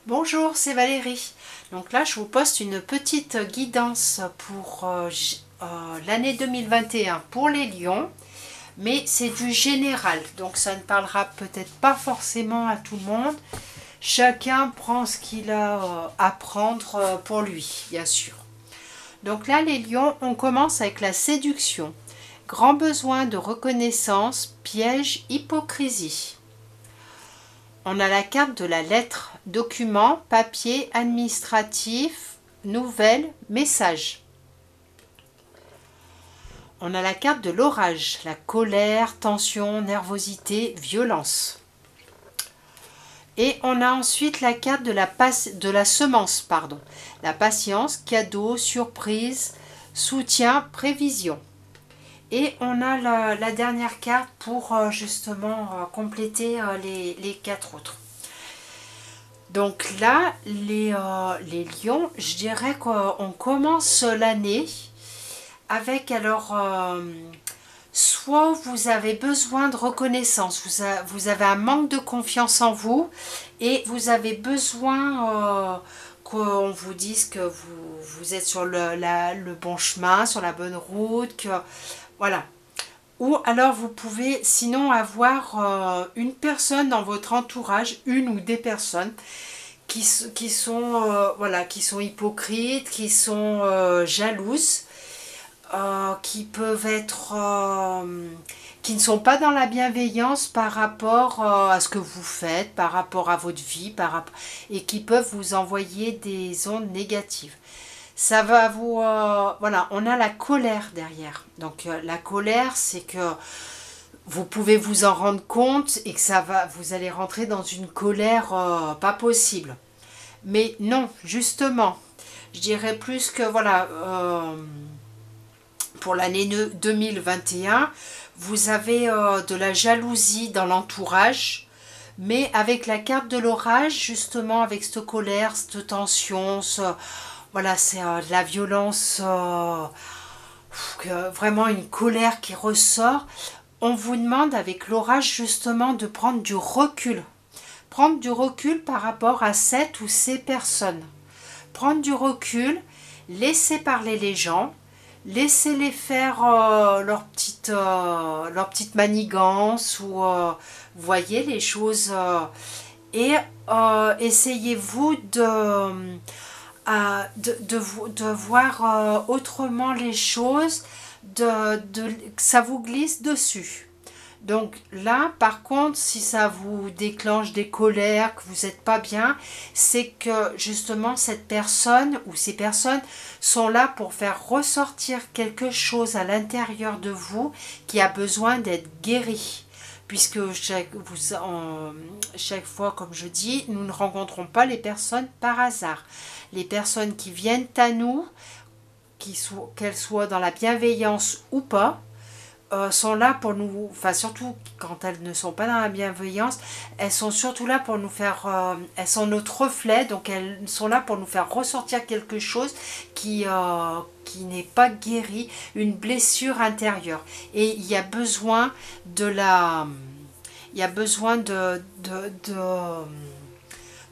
Bonjour, c'est Valérie. Donc là, je vous poste une petite guidance pour l'année 2021 pour les lions, mais c'est du général, donc ça ne parlera peut-être pas forcément à tout le monde. Chacun prend ce qu'il a à prendre pour lui, bien sûr. Donc là, les lions, on commence avec la séduction. Grand besoin de reconnaissance, piège, hypocrisie. On a la carte de la lettre, document, papier, administratif, nouvelle, message. On a la carte de l'orage, la colère, tension, nervosité, violence. Et on a ensuite la carte de la semence, pardon. La patience, cadeau, surprise, soutien, prévision. Et on a la dernière carte pour justement compléter les quatre autres. Donc là, les lions, je dirais qu'on commence l'année avec alors soit vous avez besoin de reconnaissance, vous avez un manque de confiance en vous et vous avez besoin qu'on vous dise que vous êtes sur le bon chemin, sur la bonne route, que voilà. Ou alors vous pouvez sinon avoir une personne dans votre entourage, une ou des personnes qui sont voilà, qui sont hypocrites, qui sont jalouses, qui peuvent être qui ne sont pas dans la bienveillance par rapport à ce que vous faites, par rapport à votre vie, et qui peuvent vous envoyer des ondes négatives. Ça va vous voilà, on a la colère derrière. Donc la colère, c'est que vous pouvez vous en rendre compte et que vous allez rentrer dans une colère pas possible. Mais non, justement, je dirais plus que voilà, pour l'année 2021, vous avez de la jalousie dans l'entourage, mais avec la carte de l'orage, justement, avec cette colère, cette tension, voilà, c'est de la violence, vraiment une colère qui ressort. On vous demande avec l'orage justement de prendre du recul. Prendre du recul par rapport à cette ou ces personnes. Prendre du recul, laisser parler les gens, laisser-les faire leur petite manigance ou voyez les choses et essayez-vous de voir autrement les choses, que ça vous glisse dessus. Donc là, par contre, si ça vous déclenche des colères, que vous n'êtes pas bien, c'est que justement cette personne ou ces personnes sont là pour faire ressortir quelque chose à l'intérieur de vous qui a besoin d'être guéri. Puisque chaque fois, comme je dis, nous ne rencontrons pas les personnes par hasard. Les personnes qui viennent à nous, qu'elles soient dans la bienveillance ou pas, sont là pour nous, enfin surtout quand elles ne sont pas dans la bienveillance, elles sont surtout là pour nous faire, elles sont notre reflet, donc elles sont là pour nous faire ressortir quelque chose qui n'est pas guéri, une blessure intérieure. Et il y a besoin il y a besoin de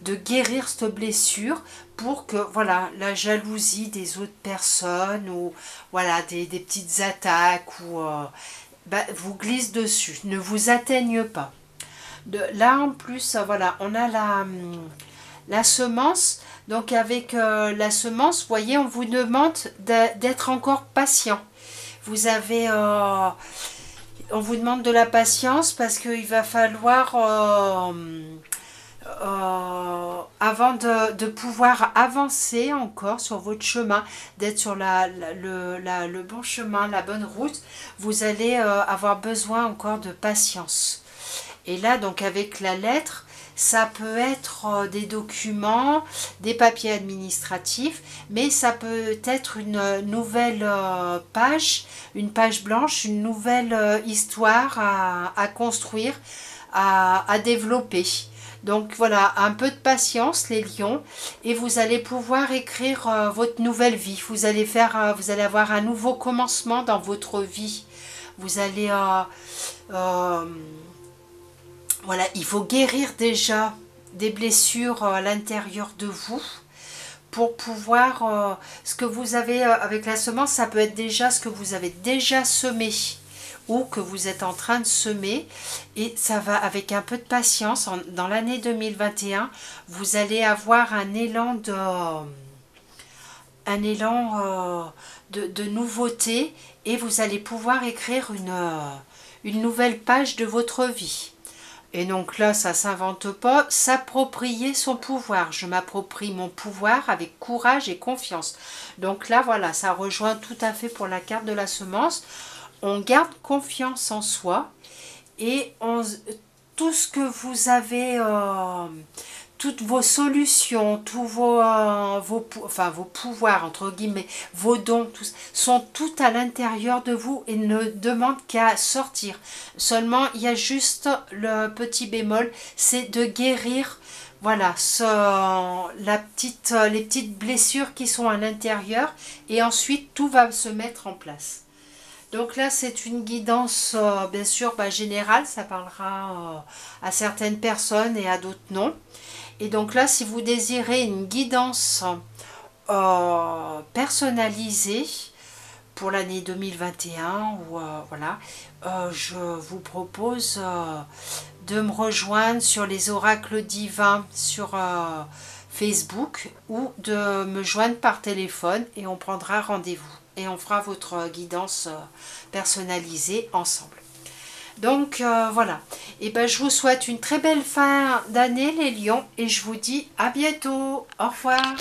guérir cette blessure pour que voilà, la jalousie des autres personnes ou voilà, des petites attaques ou vous glisse dessus, ne vous atteigne pas. Là en plus, voilà, on a la semence. Donc avec la semence, vous voyez, on vous demande d'être encore patient. Vous avez on vous demande de la patience parce qu'il va falloir avant de pouvoir avancer encore sur votre chemin, d'être sur le bon chemin, la bonne route, vous allez avoir besoin encore de patience. Et là, donc avec la lettre, ça peut être des documents, des papiers administratifs, mais ça peut être une nouvelle page, une page blanche, une nouvelle histoire à construire, à développer. Donc voilà, un peu de patience les lions et vous allez pouvoir écrire votre nouvelle vie. Vous allez avoir un nouveau commencement dans votre vie. Vous allez voilà, il faut guérir déjà des blessures à l'intérieur de vous pour pouvoir, ce que vous avez avec la semence, ça peut être déjà ce que vous avez déjà semé ou que vous êtes en train de semer, et ça va avec un peu de patience. Dans l'année 2021, vous allez avoir un élan de nouveauté, et vous allez pouvoir écrire une nouvelle page de votre vie. Et donc là, ça ne s'invente pas, s'approprier son pouvoir. Je m'approprie mon pouvoir avec courage et confiance. Donc là, voilà, ça rejoint tout à fait pour la carte de la semence. On garde confiance en soi, et tout ce que vous avez, toutes vos solutions, tous vos pouvoirs, entre guillemets, vos dons, sont tout à l'intérieur de vous et ne demandent qu'à sortir. Seulement, il y a juste le petit bémol, c'est de guérir, voilà, les petites blessures qui sont à l'intérieur, et ensuite tout va se mettre en place. Donc là, c'est une guidance, bien sûr, générale, ça parlera à certaines personnes et à d'autres non. Et donc là, si vous désirez une guidance personnalisée pour l'année 2021, ou voilà, je vous propose de me rejoindre sur les oracles divins sur Facebook, ou de me joindre par téléphone, et on prendra rendez-vous et on fera votre guidance personnalisée ensemble. Donc voilà, et je vous souhaite une très belle fin d'année les lions, et je vous dis à bientôt, au revoir.